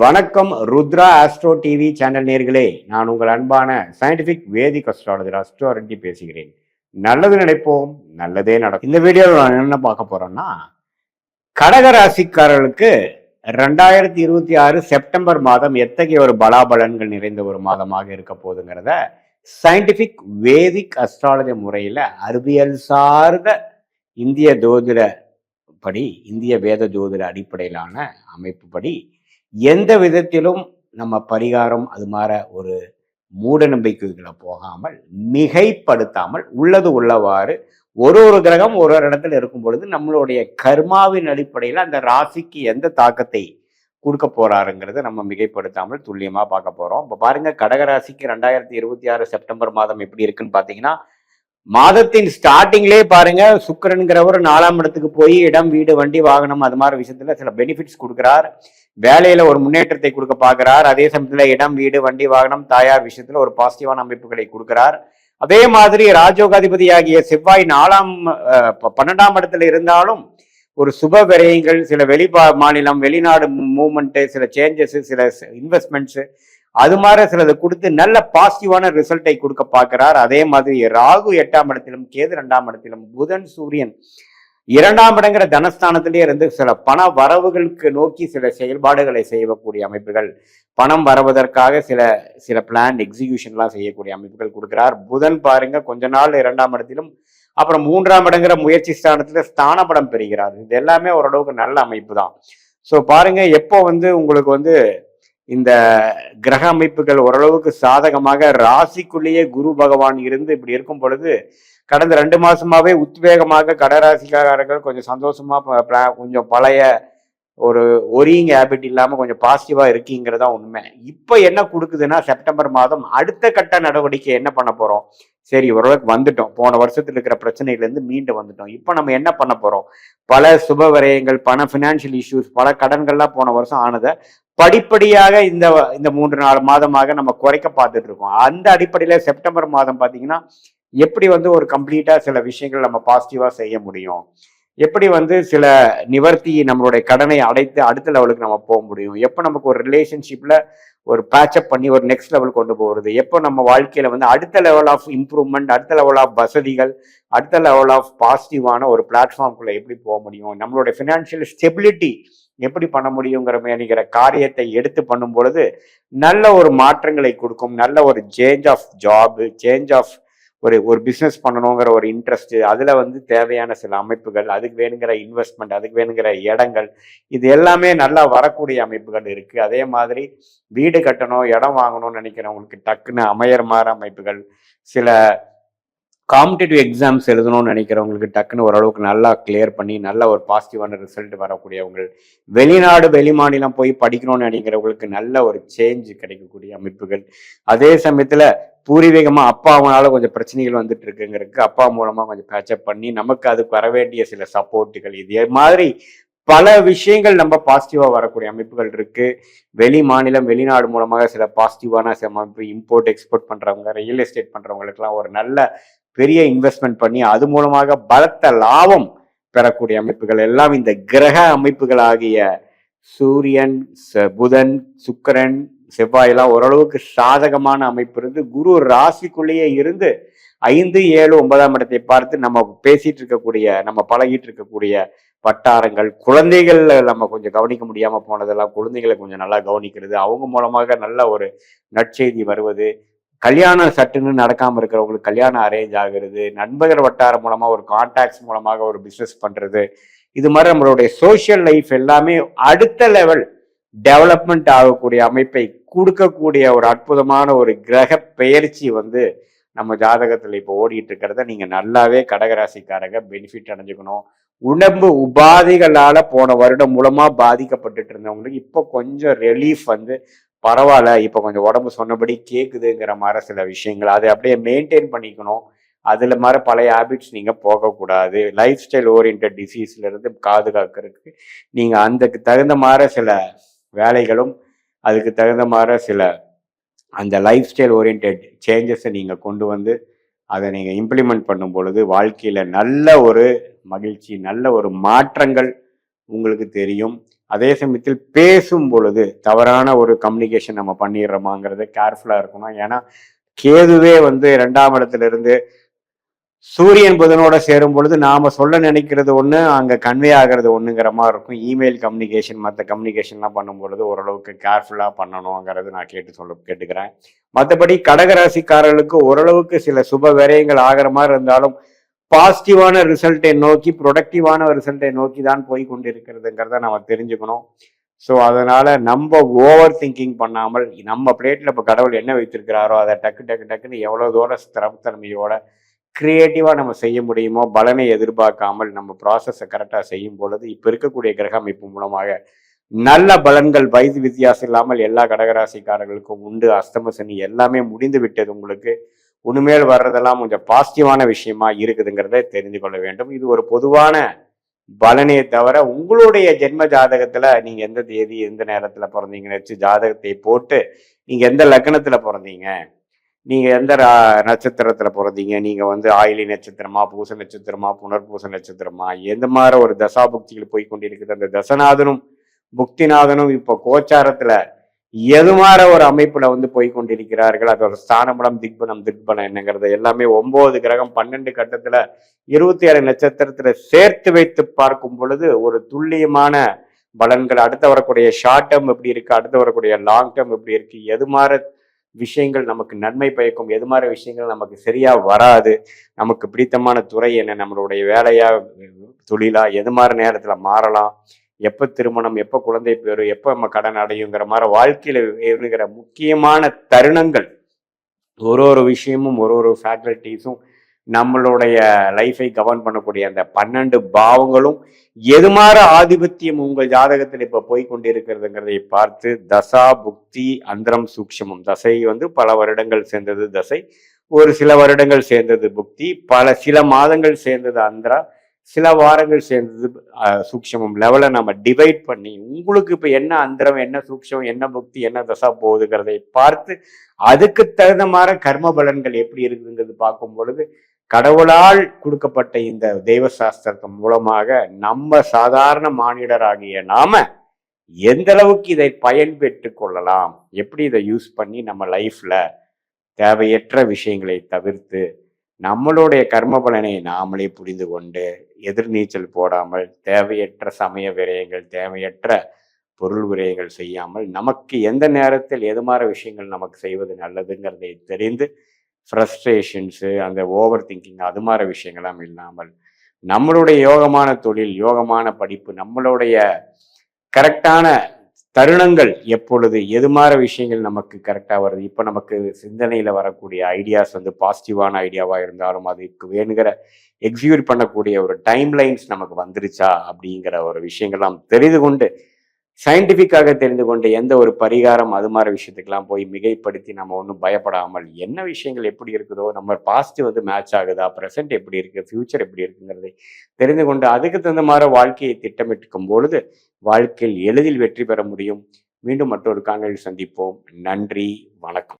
வணக்கம் Rudra astro TV channel நேர்களே, நான் உங்கள் அன்பான சயின்டிபிக் வேதிக் அஸ்ட்ராலஜர் அஸ்ட்ரோ ரெட்டி பேசுகிறேன். நல்லது நினைப்போம், நல்லதே நடக்கும். இந்த வீடியோவில் நான் என்ன பார்க்க போறோம்னா, கடகராசிக்காரர்களுக்கு 2026 செப்டம்பர் மாதம் எத்தகைய ஒரு பலாபலன்கள் நிறைந்த ஒரு மாதமாக இருக்க போகுதுங்கிறத சயின்டிபிக் வேதிக் அஸ்ட்ராலஜி முறையில அறிவியல் சார்ந்த இந்திய ஜோதிட படி, இந்திய வேத ஜோதிட அடிப்படையிலான அமைப்பு படி எந்த விதத்திலும் நம்ம பரிகாரம் அது மாதிரி ஒரு மூட நம்பிக்கைகளை போகாமல் மிகைப்படுத்தாமல் உள்ளது உள்ளவாறு ஒரு கிரகம் ஒரு இடத்துல இருக்கும் பொழுது நம்மளுடைய கர்மாவின் அடிப்படையில் அந்த ராசிக்கு எந்த தாக்கத்தை கொடுக்க போறாருங்கிறத நம்ம மிகைப்படுத்தாமல் துல்லியமா பார்க்க போறோம். இப்ப பாருங்க, கடகராசிக்கு 2026 செப்டம்பர் மாதம் எப்படி இருக்குன்னு பாத்தீங்கன்னா, மாதத்தின் ஸ்டார்டிங்லேயே பாருங்க, சுக்கிரன்கிறவர் 4ஆம் இடத்துக்கு போய் இடம், வீடு, வண்டி, வாகனம் அது மாதிரி விஷயத்துல சில பெனிஃபிட்ஸ் கொடுக்குறார். வேலையில ஒரு முன்னேற்றத்தை கொடுக்க பார்க்கிறார். அதே சமயத்துல இடம், வீடு, வண்டி, வாகனம், தாயார் விஷயத்துல ஒரு பாசிட்டிவான அமைப்புகளை கொடுக்கிறார். அதே மாதிரி ராஜோகாதிபதியாகிய செவ்வாய் 12ஆம் இடத்துல இருந்தாலும் ஒரு சுப விரயங்கள், சில மாநிலம் வெளிநாடு மூவ்மெண்ட், சில சேஞ்சஸ், சில இன்வெஸ்ட்மெண்ட்ஸ் அது மாதிரி சிலதை கொடுத்து நல்ல பாசிட்டிவான ரிசல்ட்டை கொடுக்க பார்க்கிறார். அதே மாதிரி ராகு 8ஆம் இடத்திலும், கேது 2ஆம் இடத்திலும், புதன் சூரியன் 2ஆம் இடங்கிற தனஸ்தானத்திலே இருந்து சில பண வரவுகளுக்கு நோக்கி சில செயல்பாடுகளை செய்யக்கூடிய அமைப்புகள், பணம் வருவதற்காக சில பிளான் எக்ஸிகியூஷன்லாம் செய்யக்கூடிய அமைப்புகள் கொடுக்கிறார். புதன் பாருங்க, கொஞ்ச நாள் 2ஆம் இடத்திலும், அப்புறம் 3ஆம் இடங்கிற முயற்சி ஸ்தானத்துல ஸ்தான படம் பெறுகிறார். இது எல்லாமே ஓரளவுக்கு நல்ல அமைப்பு தான். ஸோ பாருங்க, எப்போ உங்களுக்கு இந்த கிரக அமைப்புகள் ஓரளவுக்கு சாதகமாக ராசிக்குள்ளேயே குரு பகவான் இருந்து இப்படி இருக்கும் பொழுது, கடந்த 2 மாசமாவே உத்வேகமாக கடகராசிக்காரர்கள் கொஞ்சம் சந்தோஷமா கொஞ்சம் பழைய ஒரு ஒரியிங் ஹேபிட் இல்லாம கொஞ்சம் பாசிட்டிவா இருக்கீங்கிறதா உண்மை. இப்ப என்ன கொடுக்குதுன்னா, செப்டம்பர் மாதம் அடுத்த கட்ட நடவடிக்கை என்ன பண்ண போறோம்? சரி, ஓரளவுக்கு வந்துட்டோம், போன வருஷத்துல இருக்கிற பிரச்சனையில இருந்து மீண்டு வந்துட்டோம். இப்ப நம்ம என்ன பண்ண போறோம்? பல சுப விரயங்கள், பண பினான்சியல் இஷ்யூஸ், பல கடன்கள்லாம் போன வருஷம் ஆனதை படிப்படியாக இந்த 3-4 மாதமாக நம்ம குறைக்க பார்த்துட்டு இருக்கோம். அந்த அடிப்படையில செப்டம்பர் மாதம் பாத்தீங்கன்னா, எப்படி ஒரு கம்ப்ளீட்டா சில விஷயங்கள் நம்ம பாசிட்டிவா செய்ய முடியும், எப்படி சில நிவர்த்தி நம்மளுடைய கடனை அடைத்து அடுத்த லெவலுக்கு நம்ம போக முடியும், எப்போ நமக்கு ஒரு ரிலேஷன்ஷிப்ல ஒரு பேட்சப் பண்ணி ஒரு நெக்ஸ்ட் லெவல் கொண்டு போகிறது, எப்போ நம்ம வாழ்க்கையில அடுத்த லெவல் ஆஃப் இம்ப்ரூவ்மெண்ட், அடுத்த லெவல் ஆஃப் வசதிகள், அடுத்த லெவல் ஆஃப் பாசிட்டிவான ஒரு பிளாட்ஃபார்ம்குள்ள எப்படி போக முடியும், நம்மளுடைய ஃபினான்ஷியல் ஸ்டெபிலிட்டி எப்படி பண்ண முடியுங்கிற மேனிக்கிற காரியத்தை எடுத்து பண்ணும் பொழுது நல்ல ஒரு மாற்றங்களை கொடுக்கும். நல்ல ஒரு change of job, change of ஒரு பிஸ்னஸ் பண்ணணுங்கிற ஒரு இன்ட்ரெஸ்ட், அதுல தேவையான சில அமைப்புகள், அதுக்கு வேணுங்கிற இன்வெஸ்ட்மெண்ட், அதுக்கு வேணுங்கிற இடங்கள், இது எல்லாமே நல்லா வரக்கூடிய அமைப்புகள் இருக்கு. அதே மாதிரி வீடு கட்டணும், இடம் வாங்கணும்னு நினைக்கிறவங்களுக்கு டக்குன்னு அமையற மாதிரி அமைப்புகள், சில காம்படிட்டிவ் எக்ஸாம்ஸ் எழுதணும்னு நினைக்கிறவங்களுக்கு டக்குன்னு ஓரளவுக்கு நல்லா கிளியர் பண்ணி நல்ல ஒரு பாசிட்டிவான ரிசல்ட் வரக்கூடியவங்க, வெளிநாடு வெளிமாநிலம் போய் படிக்கணும்னு நினைக்கிறவங்களுக்கு நல்ல ஒரு சேஞ்ச் கிடைக்கக்கூடிய அமைப்புகள், அதே சமயத்துல பூர்வீகமா அப்பாவனால கொஞ்சம் பிரச்சனைகள் வந்துட்டு இருக்குங்கிறதுக்கு அப்பா மூலமா கொஞ்சம் பேச்சப் பண்ணி நமக்கு அதுக்கு வர வேண்டிய சில சப்போர்ட்டுகள், இது மாதிரி பல விஷயங்கள் நம்ம பாசிட்டிவா வரக்கூடிய அமைப்புகள் இருக்கு. வெளி மாநிலம் வெளிநாடு மூலமாக சில பாசிட்டிவான அமைப்பு, இம்போர்ட் எக்ஸ்போர்ட் பண்றவங்க, ரியல் எஸ்டேட் பண்றவங்களுக்குலாம் ஒரு நல்ல பெரிய இன்வெஸ்ட்மெண்ட் பண்ணி அது மூலமாக பலத்த லாபம் பெறக்கூடிய அமைப்புகள் எல்லாம் இந்த கிரக அமைப்புகள் ஆகிய சூரியன், புதன், சுக்கிரன், செவ்வாய் எல்லாம் ஓரளவுக்கு சாதகமான அமைப்பு இருந்து குரு ராசிக்குள்ளேயே இருந்து 5, 7, 9ஆம் இடத்தை பார்த்து நம்ம பேசிட்டு இருக்கக்கூடிய, நம்ம பழகிட்டு இருக்கக்கூடிய வட்டாரங்கள், குழந்தைகள் நம்ம கொஞ்சம் கவனிக்க முடியாம போனதெல்லாம் குழந்தைகளை கொஞ்சம் நல்லா கவனிக்கிறது, அவங்க மூலமாக நல்ல ஒரு நற்செய்தி வருவது, கல்யாணம் சட்டுன்னு நடக்காம இருக்கிறவங்களுக்கு கல்யாணம் அரேஞ்ச் ஆகுறது, நண்பர்கள் வட்டாரம் மூலமா ஒரு கான்டாக்ட்ஸ் மூலமாக ஒரு பிசினஸ் பண்றது, இது மாதிரி நம்மளுடைய சோசியல் லைஃப் எல்லாமே அடுத்த லெவல் டெவலப்மெண்ட் ஆகக்கூடிய அமைப்பை கொடுக்கக்கூடிய ஒரு அற்புதமான ஒரு கிரக பெயர்ச்சி நம்ம ஜாதகத்துல இப்போ ஓடிட்டு இருக்கிறத நீங்க நல்லாவே கடகராசிக்காரங்க பெனிஃபிட் அடைஞ்சுக்கணும். உடம்பு உபாதைகளால போன வருடம் மூலமா பாதிக்கப்பட்டுட்டு இருந்தவங்களுக்கு இப்போ கொஞ்சம் ரிலீஃப் பரவாயில்ல, இப்போ கொஞ்சம் உடம்பு சொன்னபடி கேட்குதுங்கிற மாதிரி சில விஷயங்கள் அதை அப்படியே மெயின்டைன் பண்ணிக்கணும். அதுல மாதிரி பழைய ஹேபிட்ஸ் நீங்க போகக்கூடாது. லைஃப் ஸ்டைல் ஓரியன்ட் டிசீஸ்ல இருந்து பாதுகாக்கிறதுக்கு நீங்க அதுக்கு தகுந்த மாதிரி சில வேலைகளும், அதுக்கு தகுந்த மாதிரி சில அந்த லைஃப் ஸ்டைல் ஓரியன்ட் சேஞ்சஸை நீங்க கொண்டு அதை நீங்க இம்ப்ளிமெண்ட் பண்ணும் பொழுது வாழ்க்கையில நல்ல ஒரு மகிழ்ச்சி, நல்ல ஒரு மாற்றங்கள் உங்களுக்கு தெரியும். அதே சமயத்தில் பேசும் பொழுது தவறான ஒரு கம்யூனிகேஷன் நம்ம பண்ணிடுறோமாங்கிறது கேர்ஃபுல்லா இருக்கணும். ஏன்னா கேதுவே வந்து 2ஆம் இடத்துல இருந்து சூரியன் புதனோட சேரும் பொழுது நாம சொல்ல நினைக்கிறது ஒண்ணு, அங்க கன்வே ஆகிறது ஒண்ணுங்கிற மாதிரி இருக்கும். இமெயில் கம்யூனிகேஷன் மற்ற கம்யூனிகேஷன்லாம் பண்ணும் பொழுது ஓரளவுக்கு கேர்ஃபுல்லா பண்ணணுங்கிறது நான் கேட்டுக்கிறேன். மற்றபடி கடகராசிக்காரர்களுக்கு ஓரளவுக்கு சில சுப விரயங்கள் ஆகிற மாதிரி இருந்தாலும் பாசிட்டிவான ரிசல்ட்டை நோக்கி, ப்ரொடக்டிவான ரிசல்ட்டை நோக்கி தான் போய் கொண்டிருக்கிறதுங்கிறத நம்ம தெரிஞ்சுக்கணும். ஸோ அதனால நம்ம ஓவர் திங்கிங் பண்ணாமல் நம்ம பிளேட்ல இப்போ கடவுள் என்ன வைத்திருக்கிறாரோ அதை டக்குன்னு எவ்வளோ தூரம் ஸ்திரத்தன்மையோட கிரியேட்டிவா நம்ம செய்ய முடியுமோ, பலனை எதிர்பார்க்காமல் நம்ம ப்ராசஸை கரெக்டாக செய்யும் பொழுது இப்போ இருக்கக்கூடிய கிரக அமைப்பு மூலமாக நல்ல பலன்கள் வயது வித்தியாசம் இல்லாமல் எல்லா கடகராசிக்காரர்களுக்கும் உண்டு. அஸ்தம சனி எல்லாமே முடிந்து விட்டது. உங்களுக்கு உண்மையில் வர்றதெல்லாம் கொஞ்சம் பாசிட்டிவான விஷயமா இருக்குதுங்கிறத தெரிந்து கொள்ள வேண்டும். இது ஒரு பொதுவான பலனே தவிர உங்களுடைய ஜென்ம ஜாதகத்துல நீங்க எந்த தேதி எந்த நேரத்துல பிறந்தீங்கன்னு வச்சு ஜாதகத்தை போட்டு நீங்க எந்த லக்னத்துல பிறந்தீங்க, நீங்க எந்த நட்சத்திரத்துல பிறந்தீங்க, நீங்க வந்து ஆயிலி நட்சத்திரமா, பூச நட்சத்திரமா, புனர்பூச நட்சத்திரமா, எந்த மாதிரி ஒரு தசாபுக்திகள் போய் கொண்டிருக்குது, அந்த தசநாதனும் புக்திநாதனும் இப்போ கோச்சாரத்துல எது மாதிரி ஒரு அமைப்புல வந்து போய் கொண்டிருக்கிறார்கள், அதோட ஸ்தானபலம் திக்பலம் என்னங்கிறது எல்லாமே 9 கிரகம் 12 கட்டத்துல 27 நட்சத்திரத்துல சேர்த்து வைத்து பார்க்கும் பொழுது ஒரு துல்லியமான பலன்கள், அடுத்து வரக்கூடிய ஷார்ட் டேர்ம் எப்படி இருக்கு, அடுத்து வரக்கூடிய லாங் டேர்ம் எப்படி இருக்கு, எது மாதிரி விஷயங்கள் நமக்கு நன்மை பயக்கும், எது மாதிரி விஷயங்கள் நமக்கு சரியா வராது, நமக்கு பிடித்தமான துறை என்ன, நம்மளுடைய வேலையா தொழிலா, எது மாதிரி நேரத்துல மாறலாம், எப்போ திருமணம், எப்போ குழந்தை பேரு, எப்போ நம்ம கடன் அடையுங்கிற மாதிரி வாழ்க்கையில இருக்கிற முக்கியமான தருணங்கள், ஒரு விஷயமும் ஒரு ஃபேக்கல்ட்டிஸும் நம்மளுடைய லைஃபை கவர்ன் பண்ணக்கூடிய அந்த 12 பாவங்களும் எது மாதிரி ஆதிபத்தியம் உங்கள் ஜாதகத்தில் இப்ப போய் கொண்டிருக்கிறதுங்கிறதை பார்த்து தசா புக்தி அந்தரம் சூக்ஷமம், தசை வந்து பல வருடங்கள் சேர்ந்தது தசை, ஒரு சில வருடங்கள் சேர்ந்தது புக்தி, சில மாதங்கள் சேர்ந்தது அந்தரா, சில வாரங்கள் சேர்ந்தது சூக்ஷமம் லெவலை நம்ம டிவைட் பண்ணி உங்களுக்கு இப்ப என்ன அந்தரம், என்ன சூக்ஷமம், என்ன புக்தி, என்ன தசா போகுதுங்கிறதை பார்த்து அதுக்கு தகுந்த மாதிரி கர்ம பலன்கள் எப்படி இருக்குங்கிறது பார்க்கும் பொழுது கடவுளால் கொடுக்கப்பட்ட இந்த தெய்வ சாஸ்திரத்தின் மூலமாக நம்ம சாதாரண மானிடராகிய நாம எந்த அளவுக்கு இதை பயன்பெற்று கொள்ளலாம், எப்படி இதை யூஸ் பண்ணி நம்ம லைஃப்ல தேவையற்ற விஷயங்களை தவிர்த்து நம்மளுடைய கர்ம பலனை நாமளே புரிந்து கொண்டு எதிர்நீச்சல் போடாமல் தேவையற்ற சமய விரயங்கள், தேவையற்ற பொருள் விரயங்கள் செய்யாமல் நமக்கு எந்த நேரத்தில் எது மாதிரி விஷயங்கள் நமக்கு செய்வது நல்லதுங்கிறதை தெரிந்து ஃப்ரஸ்ட்ரேஷன்ஸு, அந்த ஓவர் திங்கிங் அது மாதிரி விஷயங்கள்லாம் இல்லாமல் நம்மளுடைய யோகமான தொழில், யோகமான படிப்பு, நம்மளுடைய கரெக்டான தருணங்கள் எப்பொழுது எது மாதிரி விஷயங்கள் நமக்கு கரெக்டாக வருது, இப்போ நமக்கு சிந்தனையில் வரக்கூடிய ஐடியாஸ் வந்து பாசிட்டிவான ஐடியாவாக இருந்தாலும் அதுக்கு வேணுங்கிற எக்ஸிக்யூட் பண்ணக்கூடிய ஒரு டைம் லைன்ஸ் நமக்கு வந்துருச்சா அப்படிங்கிற ஒரு விஷயங்கள்லாம் தெரிந்து கொண்டு சயின்டிஃபிக்காக தெரிந்து கொண்டு எந்த ஒரு பரிகாரம் அது மாதிரி விஷயத்துக்கெல்லாம் போய் மிகைப்படுத்தி நம்ம ஒன்றும் பயப்படாமல் என்ன விஷயங்கள் எப்படி இருக்குதோ, நம்ம பாஸ்ட் வந்து மேட்ச் ஆகுதா, ப்ரெசென்ட் எப்படி இருக்கு, ஃபியூச்சர் எப்படி இருக்குங்கிறதை தெரிந்து கொண்டு அதுக்கு தகுந்த மாதிரி வாழ்க்கையை திட்டமிட்டுக்கும் பொழுது வாழ்க்கையில் எளிதில் வெற்றி பெற முடியும். மீண்டும் மற்றொரு காணொளியில் சந்திப்போம். நன்றி, வணக்கம்.